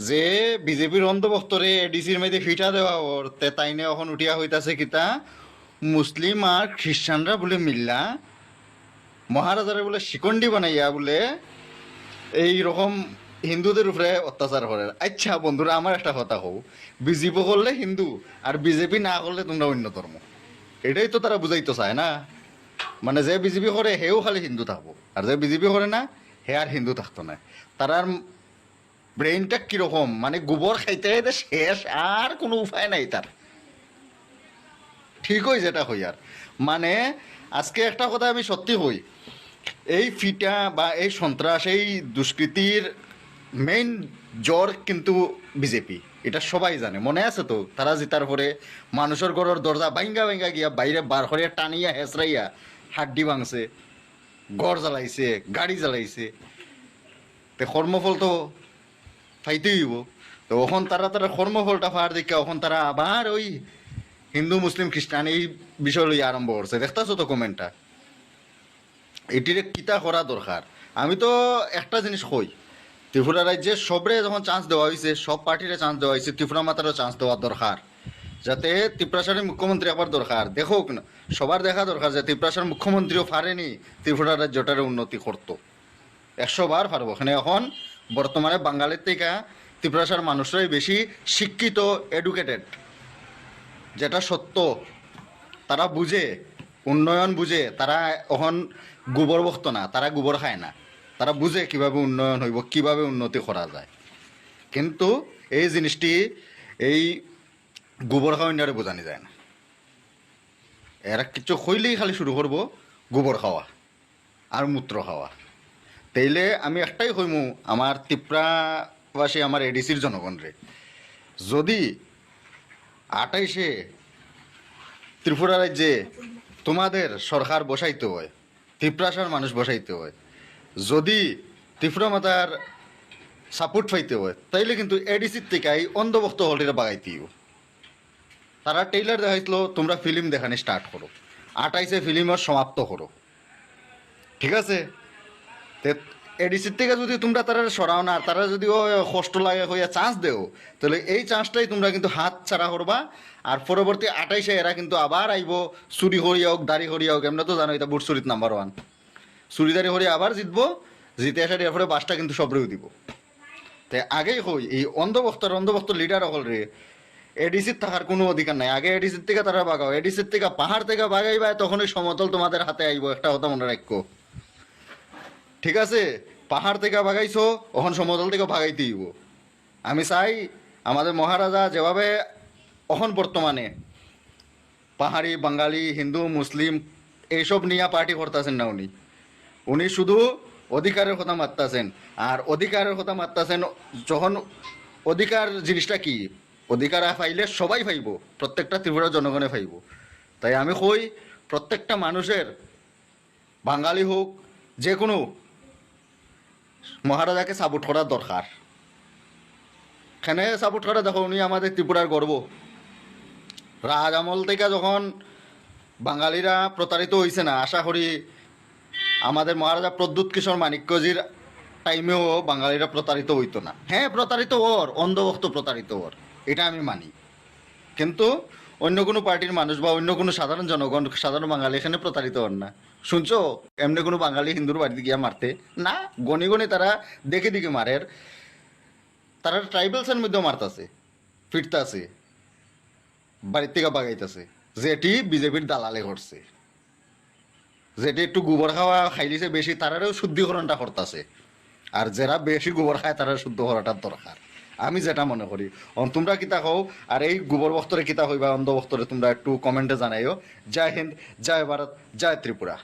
যে বিজেপির অন্ধভক্তরে এডিসির মধ্যে ফিটা দেওয়া ওর তে তাইনে এখন উঠিয়া হইতাছে কিতা মুসলিম আর খ্রিস্টানরা বলে মিল্লা মহারাজারে বলে শিকন্ডি বানাইয়া বলে এই রকম হিন্দুদের উপরে অত্যাচার করে। আচ্ছা বন্ধুরা, আমার একটা কথা হও, বিজেপি করলে হিন্দু আর বিজেপি না করলে তোমরা অন্য ধর্ম, এটাই তো তারা বুঝাইতে চায় না। মানে যে বিজেপি করে হেও খালি হিন্দু থাকবো, আর যে বিজেপি করে না হে আর হিন্দু থাকতো না। তারার ব্রেইনটা কিরকম, মানে গোবর খাইতে খাইতে শেষ, আর কোনো উপায় নাই তার। ঠিক হই যেটা হই আর, মানে আজকে একটা কথা আমি সত্যি হই, এই ফিটা বা এই সন্ত্রাস এই দুষ্কৃতির মেইন জ্বর কিন্তু বিজেপি, এটা সবাই জানে। মনে আছে তো তারা জিতার পরে মানুষের ঘরের দরজা ভাঙ্গা ভাঙ্গা গিয়া বাইরে বার করে টানিয়া হেসরাইয়া হাড্ডি ভাঙছে, ঘর জ্বালাইছে, গাড়ি জ্বালাইছে। তে কর্মফল তো পাইতেই হইব। তো ওখন তারা তারা কর্মফলটা পাওয়ার দিকে ওখন তারা আবার ওই হিন্দু মুসলিম খ্রিস্টান এই বিষয় লইয়া আরম্ভ করছে। দেখতেছো তো কমেন্টটা, এটির কিতা করা দরকার। আমি তো একটা জিনিস কই, ত্রিপুরা রাজ্যে সবরে যখন চান্স দেওয়া হয়েছে, সব পার্টিরে চান্স দেওয়া হয়েছে, ত্রিপুরা মাতারও চান্স দেওয়া দরকার, যাতে ত্রিপুরাসারের মুখ্যমন্ত্রী আবার দরকার দেখুক না, সবার দেখা দরকার যে ত্রিপুরাসার মুখ্যমন্ত্রীও পারেনি ত্রিপুরা রাজ্যটারে উন্নতি করতো, 100 বার পারবো। এখানে এখন বর্তমানে বাঙালির থেকে ত্রিপুরাসার মানুষরাই বেশি শিক্ষিত, এডুকেটেড, যেটা সত্য। তারা বুঝে, উন্নয়ন বুঝে। তারা এখন গোবর বক্ত না, তারা গোবর খায় না, তারা বুঝে কিভাবে উন্নয়ন হইব, কিভাবে উন্নতি করা যায়। কিন্তু এই জিনিসটি এই গোবর খাওয়াইনারে বোঝানি যায় না। এরা কিছু হইলেই খালি শুরু করব গোবর খাওয়া আর মূত্র খাওয়া। তাইলে আমি একটাই কইমু আমার ত্রিপুরাবাসী, আমার এডিসির জনগণরে, যদি 28-এ ত্রিপুরা রাজ্যে তোমাদের সরকার বসাইতে হয়, ত্রিপুরাসার মানুষ বসাইতে হয়, যদি ত্রিপুরা মাতার সাপোর্ট পাইতে হয়, তাইলে কিন্তু এডিসির থেকে এই অন্ধভক্ত হলটিরা বাগাইতেও। তারা টেইলার দেখাইছিল, তোমরা ফিল্ম দেখানি স্টার্ট করো, 28-এ ফিল্মের সমাপ্ত করো, ঠিক আছে? তে এডিসির থেকে যদি তোমরা তারা সরাও না, তারা যদি ও কষ্ট লাগে হইয়া চান্স দেও, তাহলে এই চান্সটাই তোমরা কিন্তু হাত ছাড়া করবা। আর পরবর্তী 28-এ এরা কিন্তু আবার আইব, চুরি হরিয়া হোক, দাড়ি হরিয়া হোক, এমনি তো জানো এটা বুট চুরিত নাম্বার 1, চুরিদারি হরিয়া আবার জিতবো, জিতে আসার এরপরে বাসটা কিন্তু সবরেও দিব। তাই আগেই হই এই অন্ধভক্ত লিডার হল রে, এডিসির থাকার কোনো অধিকার নাই। আগে এডিসির থেকে তারা বাগাও, এডিসির থেকে পাহাড় থেকে বাগাইবা, তখনই সমতল তোমাদের হাতে আইব, একটা কথা মনে রাখো, ঠিক আছে? পাহাড় থেকে বাগাইছো, ওখান সমতল থেকে ভাগাইতে হইব। আমি চাই আমাদের মহারাজা যেভাবে এখন বর্তমানে পাহাড়ি, বাঙালি, হিন্দু, মুসলিম এইসব নিয়ে পার্টি করতেছেন না, উনি উনি শুধু অধিকারের কথা মারতেছেন। আর অধিকারের কথা মারতেছেন যখন, অধিকার জিনিসটা কি, অধিকার পাইলে সবাই পাইব, প্রত্যেকটা ত্রিপুরার জনগণে পাইব। তাই আমি কই প্রত্যেকটা মানুষের, বাঙালি হোক যে কোনো, মহারাজাকে সাপোর্ট করার দরকার। এখানে সাপোর্ট করা, দেখো উনি আমাদের ত্রিপুরার গর্ব। রাজ আমল থেকে যখন বাঙালিরা প্রতারিত হয়েছে না, আশা করি আমাদের মহারাজা প্রদ্যুৎ কিশোর মাণিক্যজির টাইমেও বাঙালিরা প্রতারিত হইতো না। হ্যাঁ, প্রতারিত ওর, অন্ধভক্ত প্রতারিত ওর, এটা আমি মানি। কিন্তু অন্য কোনো পার্টির মানুষ বা অন্য কোনো সাধারণ জনগণ, সাধারণ বাঙালি এখানে প্রতারিত হন না। শুনছো এমনি কোনো বাঙালি হিন্দুর বাড়িতে গিয়া মারতে না, গনি গনি তারা দেখে দিকে মারের। তারা ট্রাইবেলসের মধ্যেও মারতাছে, ফিরতাছে, বাড়ির থেকে বাগাইতেছে, যেটি বিজেপির দালালে করছে, যেটি একটু গোবর খাওয়া খাইলিছে বেশি, তারারও শুদ্ধিকরণটা করতেছে। আর যারা বেশি গোবর খায় তারা শুদ্ধ করাটার দরকার, আমি যেটা মনে করি। তোমরা কিতা হও, আর এই গোবর বক্তরে কিতা হইবা, অন্ধ বক্তরে তোমরা একটু কমেন্টে জানাইও। জয় হিন্দ, জয় ভারত, জয় ত্রিপুরা।